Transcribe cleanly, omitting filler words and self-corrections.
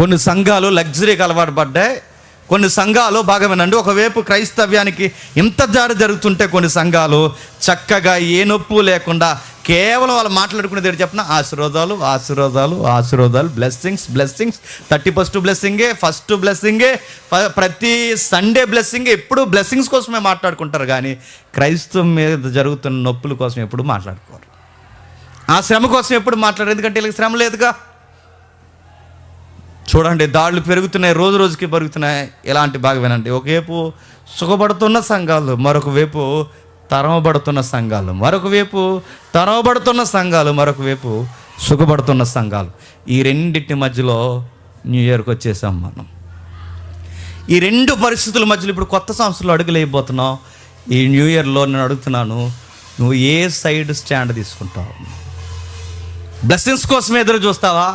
కొన్ని సంఘాలు లగ్జరీకి అలవాటు పడ్డాయి, కొన్ని సంఘాలు బాగా వినండి. ఒకవైపు క్రైస్తవ్యానికి ఇంత దారి జరుగుతుంటే కొన్ని సంఘాలు చక్కగా ఏ నొప్పు లేకుండా కేవలం వాళ్ళు మాట్లాడుకునేది చెప్పిన ఆశీర్వాదాలు ఆశీర్వాదాలు ఆశీర్వాదాలు, బ్లెస్సింగ్స్ బ్లెస్సింగ్స్, 31st బ్లెస్సింగే, ఫస్ట్ బ్లెస్సింగే, ప్రతి సండే బ్లెస్సింగే, ఎప్పుడు బ్లెస్సింగ్స్ కోసమే మాట్లాడుకుంటారు. కానీ క్రైస్తవం మీద జరుగుతున్న నొప్పుల కోసం ఎప్పుడు మాట్లాడుకోరు. ఆ శ్రమ కోసం ఎప్పుడు మాట్లాడరు, ఎందుకంటే వీళ్ళకి శ్రమ లేదుగా. చూడండి, దాడులు పెరుగుతున్నాయి, రోజు రోజుకి పెరుగుతున్నాయి. ఎలాంటి బాగా వినండి. ఒకవైపు సుఖపడుతున్న సంఘాలు, మరొక వైపు తరమబడుతున్న సంఘాలు, మరొక వైపు తరమబడుతున్న సంఘాలు, మరొక వైపు సుఖపడుతున్న సంఘాలు. ఈ రెండింటి మధ్యలో న్యూ ఇయర్కి వచ్చేసాం మనం. ఈ రెండు పరిస్థితుల మధ్యలో ఇప్పుడు కొత్త సంవత్సరంలో అడుగులు వేయబోతున్నావు. ఈ న్యూ ఇయర్లో నేను అడుగుతున్నాను, నువ్వు ఏ సైడ్ స్టాండ్ తీసుకుంటావు? బ్లెస్సింగ్స్ కోసం ఎదురు చూస్తావా?